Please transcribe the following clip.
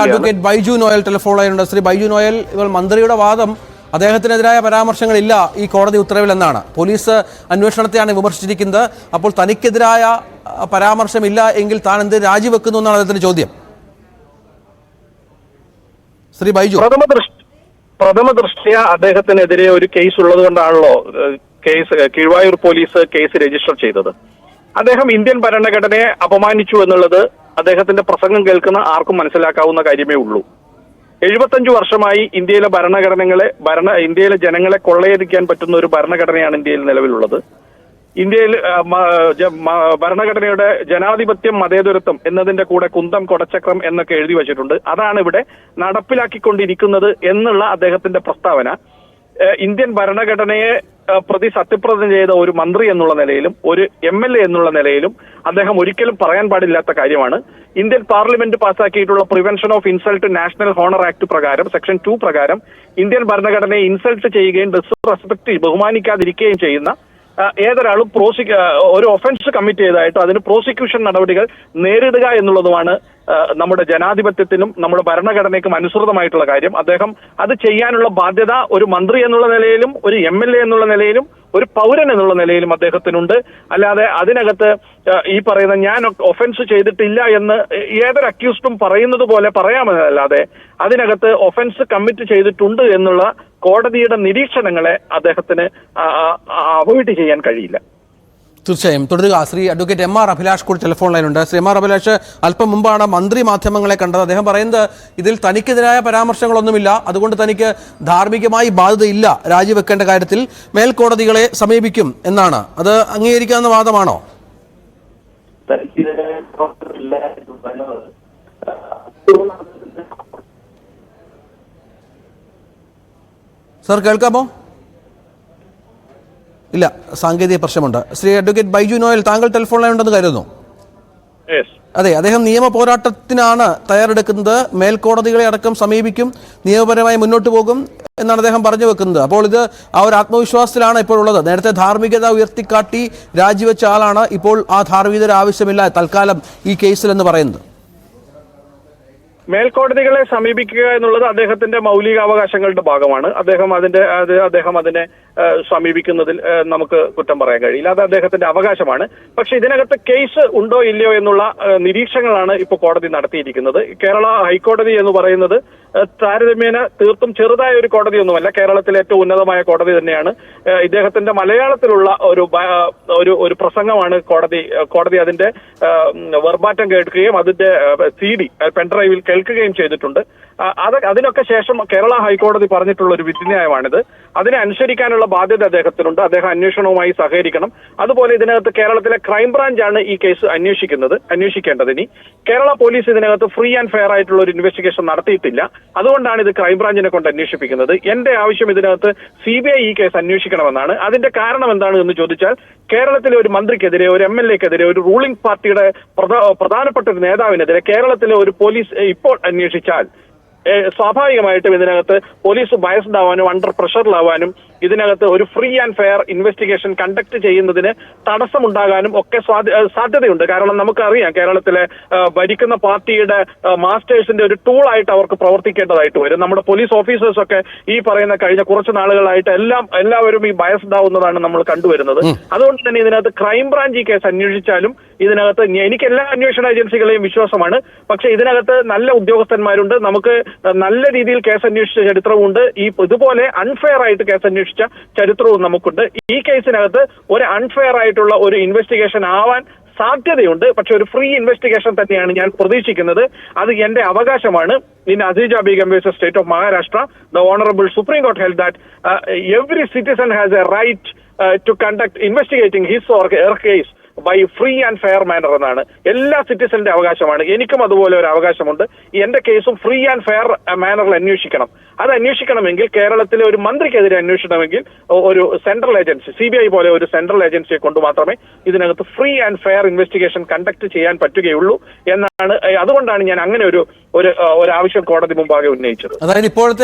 Advocate Baiju Noel telephone ലൈനുണ്ട്. ശ്രീ ബൈജു നോയൽ, ഇപ്പോൾ മന്ത്രിയുടെ വാദം അദ്ദേഹത്തിനെതിരായ പരാമർശങ്ങളില്ല ഈ കോടതി ഉത്തരവിലെന്നാണ്. പോലീസ് അന്വേഷണത്തെയാണ് വിമർശിച്ചിരിക്കുന്നത്. അപ്പോൾ തനിക്കെതിരായ പരാമർശമില്ല എങ്കിൽ താൻ എന്ത് രാജിവെക്കുന്നു എന്നാണ് അദ്ദേഹത്തിന്റെ ചോദ്യം. ശ്രീ ബൈജു, പ്രഥമ ദൃഷ്ട്യ അദ്ദേഹത്തിനെതിരെ ഒരു കേസ് ഉള്ളത് കൊണ്ടാണല്ലോ കീഴ്വായൂർ പോലീസ് കേസ് രജിസ്റ്റർ ചെയ്തത്. അദ്ദേഹം ഇന്ത്യൻ ഭരണഘടനയെ അപമാനിച്ചു എന്നുള്ളത് അദ്ദേഹത്തിന്റെ പ്രസംഗം കേൾക്കുന്ന ആർക്കും മനസ്സിലാക്കാവുന്ന കാര്യമേ ഉള്ളൂ. 75 വർഷമായി ഇന്ത്യയിലെ ഇന്ത്യയിലെ ജനങ്ങളെ കൊള്ളയടിക്കാൻ പറ്റുന്ന ഒരു ഭരണഘടനയാണ് ഇന്ത്യയിൽ നിലവിലുള്ളത്. ഇന്ത്യയിൽ ഭരണഘടനയുടെ ജനാധിപത്യം, മതേതരത്വം എന്നതിന്റെ കൂടെ കുന്തം, കൊടച്ചക്രം എന്നൊക്കെ എഴുതി വച്ചിട്ടുണ്ട്. അതാണ് ഇവിടെ നടപ്പിലാക്കിക്കൊണ്ടിരിക്കുന്നത് എന്നുള്ള അദ്ദേഹത്തിന്റെ പ്രസ്താവന ഇന്ത്യൻ ഭരണഘടനയെ പ്രതി സത്യപ്രതിജ്ഞ ചെയ്ത ഒരു മന്ത്രി എന്നുള്ള നിലയിലും ഒരു MLA എന്നുള്ള നിലയിലും അദ്ദേഹം ഒരിക്കലും പറയാൻ പാടില്ലാത്ത കാര്യമാണ്. ഇന്ത്യൻ പാർലമെന്റ് പാസാക്കിയിട്ടുള്ള prevention of insult national honour act പ്രകാരം സെക്ഷൻ 2 പ്രകാരം ഇന്ത്യൻ ഭരണഘടനയെ ഇൻസൾട്ട് ചെയ്യുകയും ഡിസ്റെസ്പെക്ട് ബഹുമാനിക്കാതിരിക്കുകയും ചെയ്യുന്ന ഏതൊരാളും ഒരു ഒഫൻസ് കമ്മിറ്റ് ചെയ്തതായിട്ടും അതിന് പ്രോസിക്യൂഷൻ നടപടികൾ നേരിടുക എന്നുള്ളതുമാണ് നമ്മുടെ ജനാധിപത്യത്തിനും നമ്മുടെ ഭരണഘടനയ്ക്കും അനുസൃതമായിട്ടുള്ള കാര്യം. അദ്ദേഹം അത് ചെയ്യാനുള്ള ബാധ്യത ഒരു മന്ത്രി എന്നുള്ള നിലയിലും ഒരു MLA എന്നുള്ള നിലയിലും ഒരു പൗരൻ എന്നുള്ള നിലയിലും അദ്ദേഹത്തിനുണ്ട്. അല്ലാതെ അതിനകത്ത് ഈ പറയുന്ന ഞാൻ ഒഫൻസ് ചെയ്തിട്ടില്ല എന്ന് ഏതൊരു അക്യൂസ്ഡും പറയുന്നത് പോലെ പറയാമെന്നല്ലാതെ അതിനകത്ത് ഒഫൻസ് കമ്മിറ്റ് ചെയ്തിട്ടുണ്ട് എന്നുള്ള കോടതിയുടെ നിരീക്ഷണങ്ങളെ അദ്ദേഹത്തിന് അവോയ്ഡ് ചെയ്യാൻ കഴിയില്ല. തീർച്ചയായും തുടരുക. ശ്രീ അഡ്വക്കേറ്റ് MR അഭിലാഷ് കൂടി ടെലിഫോൺ ലൈനുണ്ട്. ശ്രീ MR അഭിലാഷ്, അല്പം മുമ്പാണ് മന്ത്രി മാധ്യമങ്ങളെ കണ്ടത്. അദ്ദേഹം പറയുന്നത് ഇതിൽ തനിക്കെതിരായ പരാമർശങ്ങളൊന്നുമില്ല, അതുകൊണ്ട് തനിക്ക് ധാർമ്മികമായി ബാധ്യതയില്ല രാജിവെക്കേണ്ട കാര്യത്തിൽ, മേൽക്കോടതികളെ സമീപിക്കും എന്നാണ്. അത് അംഗീകരിക്കാവുന്ന വാദമാണോ? സർ കേൾക്കാമോ? ഇല്ല, സാങ്കേതിക പ്രശ്നമുണ്ട്. ശ്രീ അഡ്വക്കേറ്റ് ബൈജു നോയൽ, താങ്കൾ ടെലിഫോൺ ലൈൻ ഉണ്ടെന്ന് കരുതുന്നു. അതെ, അദ്ദേഹം നിയമ പോരാട്ടത്തിനാണ് തയ്യാറെടുക്കുന്നത്, മേൽക്കോടതികളെ അടക്കം സമീപിക്കും, നിയമപരമായി മുന്നോട്ട് പോകും എന്നാണ് അദ്ദേഹം പറഞ്ഞു വെക്കുന്നത്. അപ്പോൾ ഇത് ആ ഒരു ആത്മവിശ്വാസത്തിലാണ് ഇപ്പോൾ ഉള്ളത്. നേരത്തെ ധാർമ്മികത ഉയർത്തിക്കാട്ടി രാജിവെച്ച ആളാണ് ഇപ്പോൾ ആ ധാർമ്മികത ആവശ്യമില്ല തൽക്കാലം ഈ കേസിൽ എന്ന് പറയുന്നത്. മേൽക്കോടതികളെ സമീപിക്കുക എന്നുള്ളത് അദ്ദേഹത്തിന്റെ മൗലികാവകാശങ്ങളുടെ ഭാഗമാണ്. അദ്ദേഹം അതിനെ സമീപിക്കുന്നതിൽ നമുക്ക് കുറ്റം പറയാൻ കഴിയില്ല. അത് അദ്ദേഹത്തിന്റെ അവകാശമാണ്. പക്ഷെ ഇതിനകത്ത് കേസ് ഉണ്ടോ ഇല്ലയോ എന്നുള്ള നിരീക്ഷണങ്ങളാണ് ഇപ്പോൾ കോടതി നടത്തിയിരിക്കുന്നത്. കേരള ഹൈക്കോടതി എന്ന് പറയുന്നത് താരതമ്യേന തീർത്തും ചെറുതായ ഒരു കോടതിയൊന്നുമല്ല. കേരളത്തിലെ ഏറ്റവും ഉന്നതമായ കോടതി തന്നെയാണ്. ഇദ്ദേഹത്തിന്റെ മലയാളത്തിലുള്ള ഒരു പ്രസംഗമാണ് കോടതി അതിന്റെ വെർബാറ്റം കേൾക്കുകയും അതിന്റെ CD പെൻഡ്രൈവിൽ കേൾക്കുകയും ചെയ്തിട്ടുണ്ട്. അതിനൊക്കെ ശേഷം കേരള ഹൈക്കോടതി പറഞ്ഞിട്ടുള്ള ഒരു വിധിന്യായമാണിത്. അതിനെ അനുസരിക്കാനുള്ള ബാധ്യത അദ്ദേഹത്തിനുണ്ട്. അദ്ദേഹം അന്വേഷണവുമായി സഹകരിക്കണം. അതുപോലെ ഇതിനകത്ത് കേരളത്തിലെ ക്രൈംബ്രാഞ്ചാണ് ഈ കേസ് അന്വേഷിക്കേണ്ടത്. ഇനി കേരള പോലീസ് ഇതിനകത്ത് ഫ്രീ ആൻഡ് ഫെയർ ആയിട്ടുള്ള ഒരു ഇൻവെസ്റ്റിഗേഷൻ നടത്തിയിട്ടില്ല. അതുകൊണ്ടാണ് ഇത് ക്രൈംബ്രാഞ്ചിനെ കൊണ്ട് അന്വേഷിപ്പിക്കുന്നത്. എന്റെ ആവശ്യം ഇതിനകത്ത് CBI ഈ കേസ് അന്വേഷിക്കണമെന്നാണ്. അതിന്റെ കാരണം എന്താണ് എന്ന് ചോദിച്ചാൽ, കേരളത്തിലെ ഒരു മന്ത്രിക്കെതിരെ, ഒരു MLAക്കെതിരെ, ഒരു റൂളിംഗ് പാർട്ടിയുടെ പ്രധാനപ്പെട്ട ഒരു നേതാവിനെതിരെ കേരളത്തിലെ ഒരു പോലീസ് ഇപ്പോൾ അന്വേഷിച്ചാൽ സ്വാഭാവികമായിട്ടും ഇതിനകത്ത് പോലീസ് ബയസ്ഡ് ആവാനും അണ്ടർ പ്രഷറിലാവാനും ഇതിനകത്ത് ഒരു free and fair investigation conduct ചെയ്യുന്നതിന് തടസ്സമുണ്ടാകാനും ഒക്കെ സാധ്യതയുണ്ട്. കാരണം നമുക്കറിയാം കേരളത്തിലെ ഭരിക്കുന്ന പാർട്ടിയുടെ മാസ്റ്റേഴ്സിന്റെ ഒരു ടൂളായിട്ട് അവർക്ക് പ്രവർത്തിക്കേണ്ടതായിട്ട് വരും. നമ്മുടെ പോലീസ് ഓഫീസേഴ്സ് ഒക്കെ ഈ പറയുന്ന കഴിഞ്ഞ കുറച്ച് നാളുകളായിട്ട് എല്ലാവരും ഈ ബയസ്ഡ് ആവുന്നതാണ് നമ്മൾ കണ്ടുവരുന്നത്. അതുകൊണ്ട് തന്നെ ഇതിനകത്ത് ക്രൈംബ്രാഞ്ച് ഈ കേസ് അന്വേഷിച്ചാലും ഇതിനകത്ത് എനിക്ക് എല്ലാ അന്വേഷണ ഏജൻസികളെയും വിശ്വാസമാണ്. പക്ഷെ ഇതിനകത്ത് നല്ല ഉദ്യോഗസ്ഥന്മാരുണ്ട്, നമുക്ക് നല്ല രീതിയിൽ കേസ് അന്വേഷിച്ച ചരിത്രമുണ്ട്. ഇതുപോലെ അൺഫെയർ ആയിട്ട് കേസ് അന്വേഷിച്ച ചരിത്രവും നമുക്കുണ്ട്. ഈ കേസിനകത്ത് ഒരു അൺഫെയർ ആയിട്ടുള്ള ഒരു ഇൻവെസ്റ്റിഗേഷൻ ആവാൻ സാധ്യതയുണ്ട്. പക്ഷെ ഒരു ഫ്രീ ഇൻവെസ്റ്റിഗേഷൻ തന്നെയാണ് ഞാൻ പ്രതീക്ഷിക്കുന്നത്. അത് എന്റെ അവകാശമാണ്. In Azija Begum versus State of Maharashtra, the Honorable Supreme Court held that every citizen has a right to conduct investigating his or her case by free and fair manner എന്നാണ്. എല്ലാ സിറ്റിസന്റെ അവകാശമാണ്. എനിക്കും അതുപോലെ ഒരു അവകാശമുണ്ട്. എന്റെ കേസും ഫ്രീ ആൻഡ് ഫെയർ മാനറിൽ അന്വേഷിക്കണം. അത് അന്വേഷിക്കണമെങ്കിൽ കേരളത്തിലെ ഒരു മന്ത്രിക്കെതിരെ അന്വേഷിക്കണമെങ്കിൽ ഒരു സെൻട്രൽ ഏജൻസി, CBI പോലെ ഒരു സെൻട്രൽ ഏജൻസിയെ കൊണ്ട് മാത്രമേ ഇതിനകത്ത് free and fair investigation conduct ചെയ്യാൻ പറ്റുകയുള്ളൂ എന്നാണ്. അതുകൊണ്ടാണ് ഞാൻ അങ്ങനെ ഒരു ആവശ്യം കോടതി മുമ്പാകെ ഉന്നയിച്ചത്. അതായത് ഇപ്പോഴത്തെ